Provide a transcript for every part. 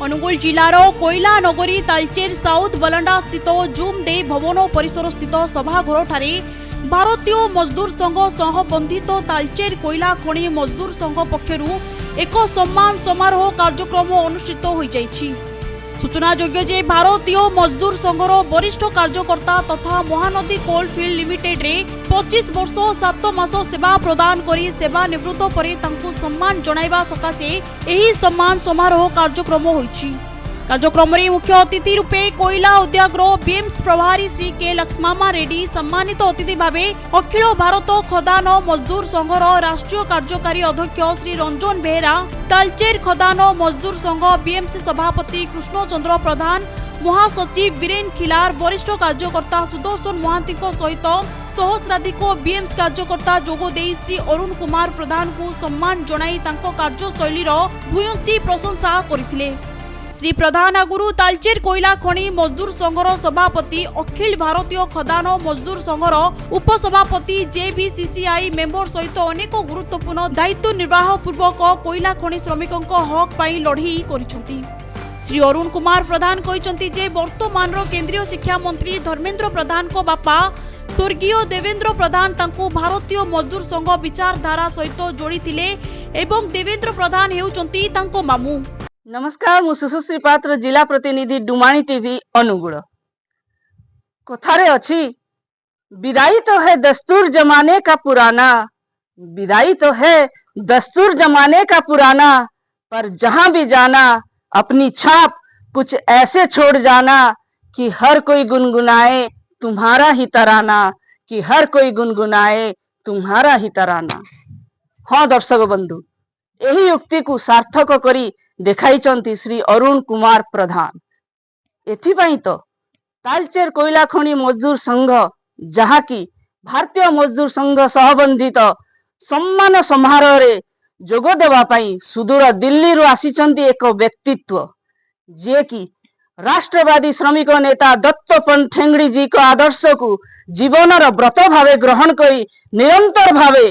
अनुगुल जिलार कोइला नगरी तालचेर साउथ बलंडा स्थित जूम दे भवन परिसर स्थित सभाघर ठारे भारतीय मजदूर संघ सहबंधित तालचेर कोइला खनि मजदूर संघ पक्षरु एक सम्मान समारोह कार्यक्रम अनुष्ठित हो जाइछि। सूचनायोग्य जे भारतीय मजदूर संघर वरिष्ठ कार्यकर्ता तथा महानदी कोलफिल्ड लिमिटेड रे 25 वर्ष 7 मास सेवा प्रदान करी सेवानिवृत्त परे तांकु सम्मान जणाइबा सकाशे एही सम्मान समारोह कार्यक्रम होइछि। कार्यक्रम रे मुख्य अतिथि रूपे कोइला उद्योगरो बीएम्स प्रभारी श्री के लक्ष्मामा रेड्डी सम्मानित अतिथि भावे अखिल भारत खदान मजदूर संघर राष्ट्रीय कार्यकारी अध्यक्ष श्री रंजन बेहेरा, तालचेर खदान मजदूर संघ बीएमसी सभापति कृष्णचंद्र प्रधान, महासचिव वीरेन खिलार, वरिष्ठ कार्यकर्ता सुदर्शन महांती सहित सहस्राधिक बीएम्स कार्यकर्ता जोग देई श्री अरुण कुमार प्रधान को सम्मान जणाई तांको कार्यशैलीर भूयसी प्रशंसा करथिले। श्री प्रधान आगुरु तालचेर कोइला खनि मजदूर संघर सभापति, अखिल भारतीय खदान मजदूर संघर उपसभापति, जेबीसीसीआई मेंबर सहित अनेक गुरुत्वपूर्ण दायित्व निर्वाह पूर्वक कोइला खनि श्रमिकों हक पाई लढ़ई करिसेंती। श्री अरुण कुमार प्रधान कहिसेंती जे वर्तमान केंद्रीय शिक्षा मंत्री धर्मेंद्र प्रधान को बापा स्वर्गीय देवेंद्र प्रधान तांकु भारतीय मजदूर संघ विचारधारा सहित जोड़ीथिले एवं देवेंद्र प्रधान हेउचंती तांको मामू। नमस्कार, मु सुश्री पात्र जिला प्रतिनिधि डुमाणी टीवी अनुगुल। कथारे अछि, विदाई तो है दस्तूर जमाने का पुराना, विदाई तो है दस्तूर जमाने का पुराना, पर जहां भी जाना अपनी छाप कुछ ऐसे छोड़ जाना कि हर कोई गुनगुनाए तुम्हारा ही तराना, कि हर कोई गुनगुनाए तुम्हारा ही तराना। हाँ दर्शक बंधु, यही युक्ति को सार्थक करी देखाइचंती श्री अरुण कुमार प्रधान। एथिपाई तो तालचेर कोइला खनि मजदूर संघ, जहा कि भारतीय मजदूर संघ सहबंधित सम्मान समारोह रे जोग देवा पाई सुदूर दिल्ली रु आसीचंती एक व्यक्तित्व, जे कि राष्ट्रवादी श्रमिक नेता दत्तोपंत ठेंगड़ी जी को आदर्श को जीवनर व्रत भावे ग्रहण करी निरंतर भावे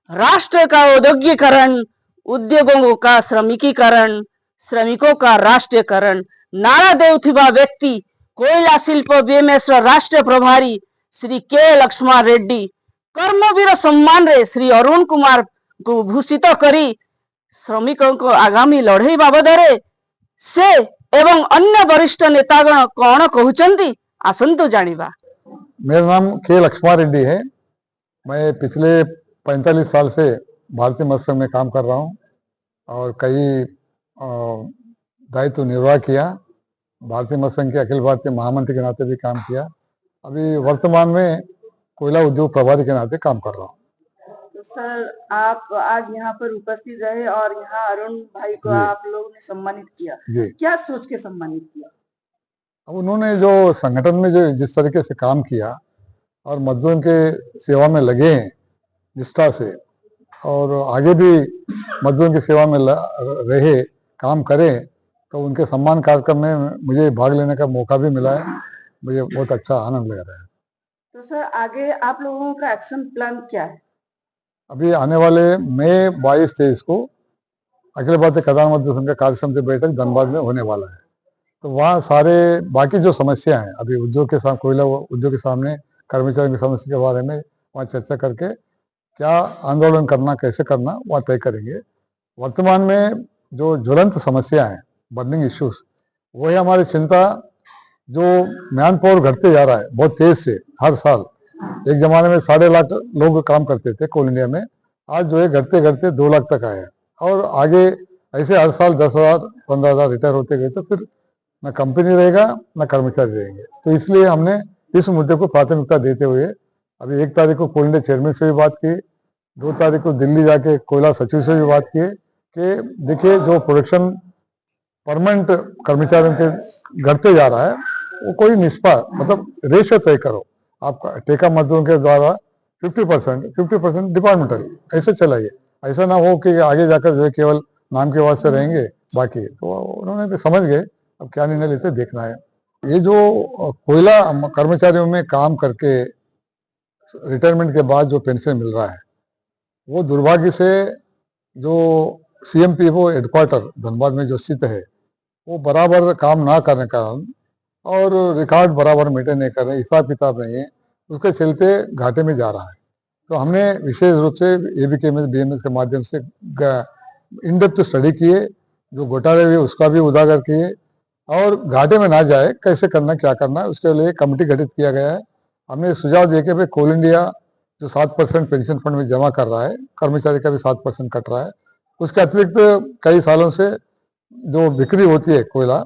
राष्ट्र का औद्योगिकरण, उद्योगों का श्रमिकीकरण, श्रमिकों का राष्ट्रीयकरण नारा देउथिबा व्यक्ति कोयला शिल्प बीएमएस राष्ट्रीय प्रभारी श्री के लक्ष्मा रेड्डी कर्मवीर सम्मान रे श्री अरुण कुमार को भूषित करी श्रमिकों को आगामी लड़ई बाबदरे से एवं अन्य वरिष्ठ नेतागण कौन कहउचंती आसंतु जानिबा। मेरा नाम के लक्ष्मा रेड्डी है। मैं पिछले 45 साल से भारतीय मजदूर संघ में काम कर रहा हूँ और कई दायित्व निर्वाह किया। भारतीय मजदूर संघ के अखिल भारतीय महामंत्री के नाते भी काम किया। अभी वर्तमान में कोयला उद्योग प्रभारी के नाते काम कर रहा हूँ। तो सर, आप आज यहाँ पर उपस्थित रहे और यहाँ अरुण भाई को आप लोगों ने सम्मानित किया, क्या सोच के सम्मानित किया? अब उन्होंने जो संगठन में जो जिस तरीके से काम किया और मजदूरों के सेवा में लगे हैं निष्ठा से, और आगे भी मजदूरों की सेवा में रहे काम करें, तो उनके सम्मान कार्यक्रम में मुझे भाग लेने का मौका भी मिला है। मुझे बहुत अच्छा आनंद लग रहा है। तो सर, आगे आप लोगों का एक्शन प्लान क्या है? अभी आने वाले मई 22-23 को अखिल भारतीय खदान मजदूर संघ का कार्य समिति बैठक धनबाद में होने वाला है। तो वहाँ सारे बाकी जो समस्या हैं अभी उद्योग के साथ, कोयला उद्योग के सामने कर्मचारियों की समस्या के बारे में वहाँ चर्चा करके क्या आंदोलन करना, कैसे करना, वह तय करेंगे। वर्तमान में जो ज्वलंत समस्या है, बर्निंग इश्यूज, वही हमारी चिंता। जो मैन पावर घटते जा रहा है बहुत तेज से हर साल। एक जमाने में 1.5 लाख लोग काम करते थे कोल इंडिया में, आज जो है घटते घटते 2 लाख तक आए हैं। और आगे ऐसे हर साल 10,000 15,000 रिटायर होते गए तो फिर न कंपनी रहेगा न कर्मचारी रहेंगे। तो इसलिए हमने इस मुद्दे को प्राथमिकता देते हुए अभी 1 तारीख को कोल इंडिया चेयरमैन से भी बात की, 2 तारीख को दिल्ली जाके कोयला सचिव से भी बात की कि देखिए जो प्रोडक्शन परमानेंट कर्मचारियों के घटते जा रहा है, वो कोई निष्पा मतलब रेशियो तय करो। आपका ठेका मजदूरों के द्वारा 50% डिपार्टमेंटल ऐसे चलाइए। ऐसा ना हो कि आगे जाकर जो है केवल नाम के वास्ते रहेंगे बाकी। तो उन्होंने भी समझ गए, अब क्या निर्णय लेते देखना है। ये जो कोयला कर्मचारियों में काम करके रिटायरमेंट के बाद जो पेंशन मिल रहा है, वो दुर्भाग्य से जो सीएमपीओ हेडक्वार्टर धनबाद में जो स्थित है, वो बराबर काम ना करने के कारण और रिकॉर्ड बराबर मेंटेन नहीं कर रहे, हिसाब किताब नहीं है, उसके चलते घाटे में जा रहा है। तो हमने विशेष रूप से एबीकेएमएस बीएमएस के माध्यम से इन डेप्थ स्टडी किए, जो घोटाले हुए उसका भी उजागर किए और घाटे में ना जाए कैसे करना क्या करना, उसके लिए कमेटी गठित किया गया है। हमने सुझाव दिए कि भाई कोल इंडिया जो 7% पेंशन फंड में जमा कर रहा है, कर्मचारी का भी 7% कट रहा है, उसके अतिरिक्त कई सालों से जो बिक्री होती है कोयला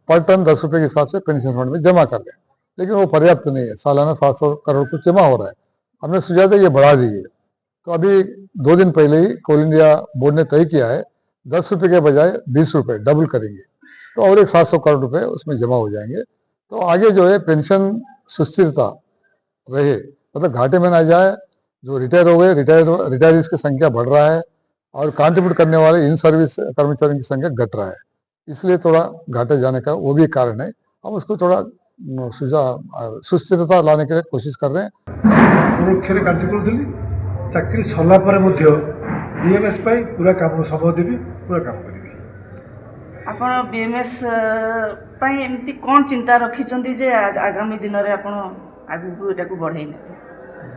पर टन 10 रुपए के हिसाब से पेंशन फंड में जमा कर रहे हैं, लेकिन वो पर्याप्त नहीं है। सालाना 700 करोड़ कुछ जमा हो रहा है। हमने सुझाव दिया ये बढ़ा दीजिए। तो अभी 2 दिन पहले ही कोल इंडिया बोर्ड ने तय किया है 10 रुपए के बजाय 20 रुपए डबल करेंगे, तो और एक 700 करोड़ रुपए उसमें जमा हो जाएंगे। तो आगे जो है पेंशन सुस्थिरता रहे, मतलब घाटे में ना जाए। जो रिटायर हो गए रिटायरीज की संख्या बढ़ रहा है और कंट्रीब्यूट करने वाले इन सर्विस कर्मचारियों की संख्या घट रहा है, इसलिए थोड़ा घाटे जाने का वो भी कारण है। हम उसको थोड़ा सुस्थिरता लाने के लिए कोशिश कर रहे हैं। परोक्षରେ କାର୍ଯ୍ୟ କରୁଥିଲି, ଚାକିରି ସରିଲା ପରେ ମଧ୍ୟ ବିଏମ୍ଏସ୍ ପାଇଁ ପୁରା କାମ ସମୟ ଦେବି, ପୁରା କାମ କରିବି। ଆପଣ ବିଏମ୍ଏସ୍ ପାଇଁ ଏମିତି କ'ଣ ଚିନ୍ତା ରଖିଛନ୍ତି ଯେ ଆଗାମୀ ଦିନରେ ଆପଣ ଆଗକୁ ଏଟାକୁ ବଢ଼େଇ ନେବେ?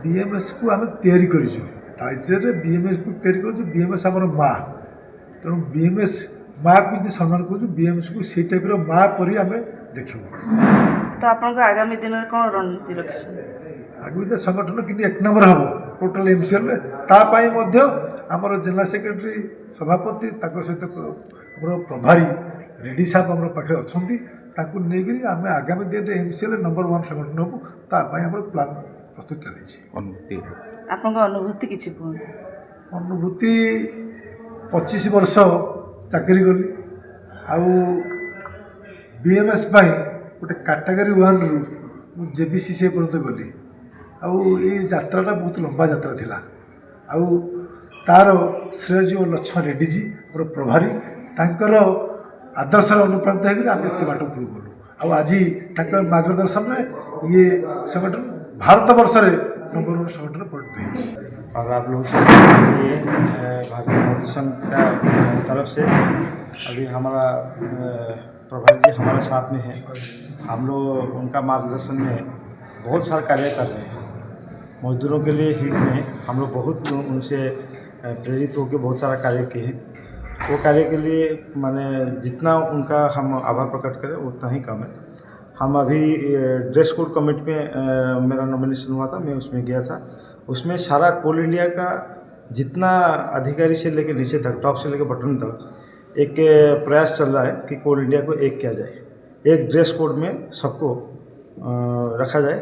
ବିଏମ୍ଏସ୍କୁ ଆମେ ତିଆରି କରିଛୁ, ତାଇଜରେ ବିଏମ୍ଏସ୍କୁ ତିଆରି କରିଛୁ। ବିଏମ୍ଏସ୍ ଆମର ମା, ତେଣୁ ବିଏମ୍ଏସ୍ ମାଆକୁ ଯଦି ସମ୍ମାନ କରୁଛୁ, ବିଏମ୍ଏସ୍କୁ ସେଇ ଟାଇପ୍ର ମା ପରି ଆମେ ଦେଖିବୁ। ତ ଆପଣଙ୍କ ଆଗାମୀ ଦିନରେ କ'ଣ ରଣନୀତି ରଖିଛନ୍ତି? ଆଗାମୀ ସଂଗଠନ କିନ୍ତୁ 1 ନମ୍ବର ହେବ ଟୋଟାଲ ଏମ୍ସିଏଲ୍ରେ। ତା ପାଇଁ ମଧ୍ୟ ଆମର ଜେନେରାଲ ସେକ୍ରେଟାରୀ ସଭାପତି ତାଙ୍କ ସହିତ ଆମର ପ୍ରଭାରୀ ରେଡ୍ଡି ସାହେବ ଆମର ପାଖରେ ଅଛନ୍ତି, ତାଙ୍କୁ ନେଇକରି ଆମେ ଆଗାମୀ ଦିନରେ ଏମ୍ସିଏଲ୍ ନମ୍ବର 1 ସଂଗଠନ ହେବୁ। ତା ପାଇଁ ଆମର ପ୍ଲାନ୍ ପ୍ରସ୍ତୁତ ଚାଲିଛି। ଅନୁଭୂତି ଆପଣଙ୍କ ଅନୁଭୂତି କିଛି କୁହନ୍ତୁ। ଅନୁଭୂତି 25 ବର୍ଷ ଚାକିରି କଲି, ଆଉ ବିଏମ୍ଏସ୍ ପାଇଁ ଗୋଟେ କାଟାଗୋରୀ 1ରୁ ମୁଁ ଜେବିସିସି ପର୍ଯ୍ୟନ୍ତ ଗଲି। ଆଉ ଏଇ ଯାତ୍ରାଟା ବହୁତ ଲମ୍ବା ଯାତ୍ରା ଥିଲା। ଆଉ ତାର ଶ୍ରେୟ ଯିବ ଲକ୍ଷ୍ମଣ ରେଡ୍ଡିଜୀ ମୋର ପ୍ରଭାରୀ, ତାଙ୍କର ଆଦର୍ଶରେ ଅନୁପ୍ରାଣିତ ହେଇକରି ଆମେ ଏତେ ବାଟ ଉପରକୁ ଗଲୁ। ଆଉ ଆଜି ତାଙ୍କ ମାର୍ଗଦର୍ଶନରେ ଇଏ ସଂଗଠନ भारत वर्ष नंबर 1 संगठन परिणत है। और आप लोग ये भारतीय मजदूर संघ का तरफ से अभी हमारा प्रभारी जी हमारे साथ में है। हम लोग उनका मार्गदर्शन में बहुत सारा कार्य कर रहे हैं। मजदूरों के लिए हित में हम लोग बहुत उनसे प्रेरित होकर बहुत सारा कार्य किए हैं। वो कार्य के लिए मैंने जितना उनका हम आभार प्रकट करें उतना ही कम है। हम अभी ड्रेस कोड कमेटी में मेरा नॉमिनेशन हुआ था, मैं उसमें गया था। उसमें सारा कोल इंडिया का जितना अधिकारी से लेकर नीचे तक, टॉप से लेकर बटन तक एक प्रयास चल रहा है कि कोल इंडिया को एक किया जाए, एक ड्रेस कोड में सबको रखा जाए।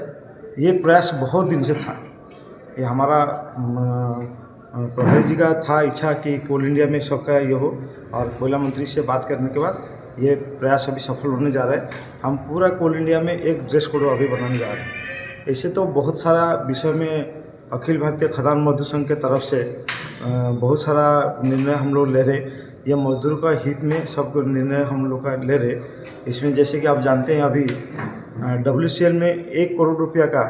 ये प्रयास बहुत दिन से था। ये हमारा प्रभारी जी का था इच्छा कि कोल इंडिया में सबका ये हो, और कोयला मंत्री से बात करने के बाद ये प्रयास अभी सफल होने जा रहा है। हम पूरा कोल इंडिया में एक ड्रेस कोड अभी बनाने जा रहे हैं। ऐसे तो बहुत सारा विषय में अखिल भारतीय खदान मजदूर संघ के तरफ से बहुत सारा निर्णय हम लोग ले रहे। ये मजदूर का हित में सब निर्णय हम लोग का ले रहे। इसमें जैसे कि आप जानते हैं अभी WCL में 1 करोड़ रुपया का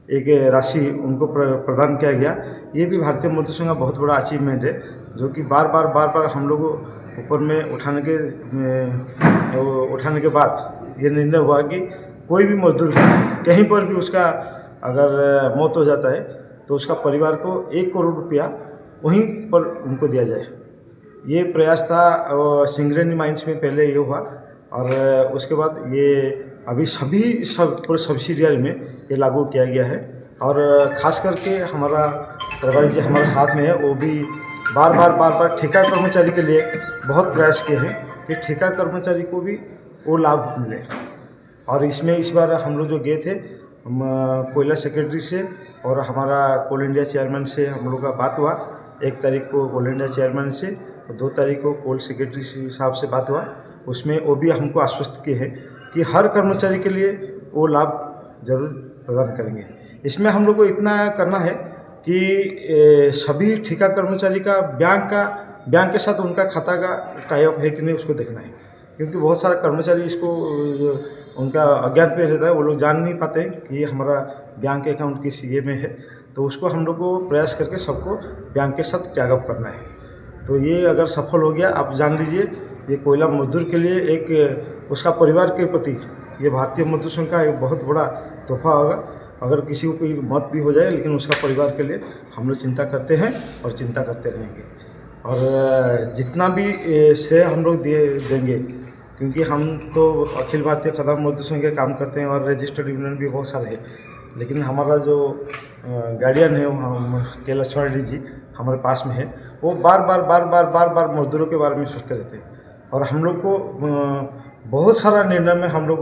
एक राशि उनको प्रदान किया गया। ये भी भारतीय मजदूर संघ का बहुत बड़ा अचीवमेंट है, जो कि बार बार हम लोग ऊपर में उठाने के बाद ये निर्णय हुआ कि कोई भी मजदूर कहीं पर भी उसका अगर मौत हो जाता है तो उसका परिवार को 1 करोड़ रुपया वहीं पर उनको दिया जाए। ये प्रयास था सिंगरेनी माइंस में पहले ये हुआ, और उसके बाद ये अभी पूरे सब्सिडियरी में ये लागू किया गया है। और ख़ास करके हमारा प्रभारी जी हमारे साथ में है, वो भी बार बार ठेका कर्मचारी के लिए बहुत प्रयास किए हैं कि ठेका कर्मचारी को भी वो लाभ मिले। और इसमें इस बार हम लोग जो गए थे कोयला सेक्रेटरी से और हमारा कोल इंडिया चेयरमैन से हम लोग का बात हुआ। 1 तारीख को कोल इंडिया चेयरमैन से और 2 तारीख को कोल सेक्रेटरी साहब से बात हुआ। उसमें वो भी हमको आश्वस्त किए हैं कि हर कर्मचारी के लिए वो लाभ जरूर प्रदान करेंगे। इसमें हम लोग को इतना करना है कि सभी ठेका कर्मचारी का बैंक के साथ उनका खाता का टाई अप है कि नहीं उसको देखना है, क्योंकि बहुत सारा कर्मचारी इसको उनका अज्ञात में रहता है, वो लोग जान नहीं पाते हैं कि हमारा बैंक अकाउंट किस ये में है। तो उसको हम लोग को प्रयास करके सबको बैंक के साथ टैग अप करना है। तो ये अगर सफल हो गया, आप जान लीजिए ये कोयला मजदूर के लिए एक उसका परिवार के प्रति ये भारतीय मजदूर संघ का एक बहुत बड़ा तोहफा होगा। अगर किसी को कोई मौत भी हो जाए लेकिन उसका परिवार के लिए हम लोग चिंता करते हैं और चिंता करते रहेंगे। और जितना भी श्रेय हम लोग देंगे, क्योंकि हम तो अखिल भारतीय खदान मजदूर संघ के काम करते हैं और रजिस्टर्ड यूनियन भी बहुत सारे हैं, लेकिन हमारा जो गार्डियन है हम के लक्ष्मण रेड्डी जी हमारे पास में है, वो बार बार मजदूरों के बारे में सोचते रहते हैं। और हम लोग को बहुत सारा निर्णय में हम लोग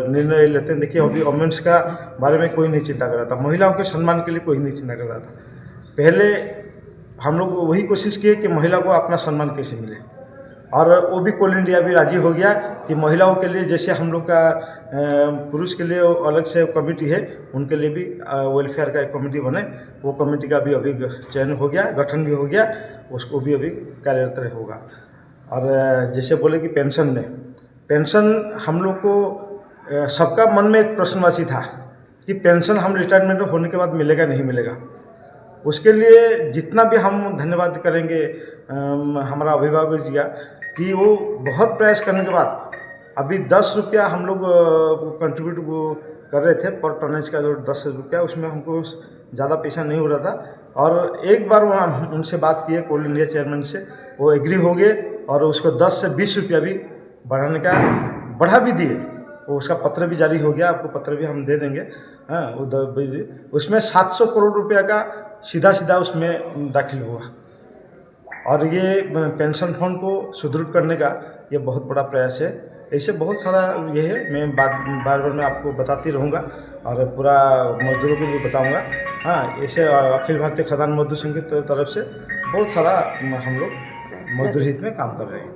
निर्णय लेते हैं। देखिए अभी वुमेन्स का बारे में कोई नहीं चिंता कर रहा था, महिलाओं के सम्मान के लिए कोई नहीं चिंता कर रहा था। पहले हम लोग वही कोशिश किए कि महिला को अपना सम्मान कैसे मिले, और वो भी कोल इंडिया भी राजी हो गया कि महिलाओं के लिए जैसे हम लोग का पुरुष के लिए अलग से कमेटी है, उनके लिए भी वेलफेयर का एक कमेटी बने। वो कमेटी का भी अभी चयन हो गया, गठन भी हो गया, उसको भी अभी कार्यरत होगा। और जैसे बोले कि पेंशन हम लोग को सबका मन में एक प्रश्नवाची था कि पेंशन हम रिटायरमेंट होने के बाद मिलेगा नहीं मिलेगा। उसके लिए जितना भी हम धन्यवाद करेंगे हमारा अभिभावक जी का, कि वो बहुत प्रयास करने के बाद अभी 10 रुपया हम लोग कंट्रीब्यूट कर रहे थे पर टनेज का, जो 10 रुपया, उसमें हमको ज़्यादा पैसा नहीं हो रहा था। और एक बार उनसे बात किए कोल इंडिया चेयरमैन से, वो एग्री हो गए और उसको 10 से 20 रुपया भी बढ़ाने का बढ़ा भी दिए। वो उसका पत्र भी जारी हो गया, आपको पत्र भी हम दे देंगे। हाँ, उसमें 700 करोड़ रुपया का सीधा उसमें दाखिल हुआ। और ये पेंशन फंड को सुदृढ़ करने का ये बहुत बड़ा प्रयास है। ऐसे बहुत सारा ये है, मैं बार मैं आपको बताती रहूँगा और पूरा मजदूरों के लिए बताऊँगा। हाँ, ऐसे अखिल भारतीय खदान मजदूर संघ की तरफ से बहुत सारा हम लोग मजदूर हित में काम कर रहे हैं।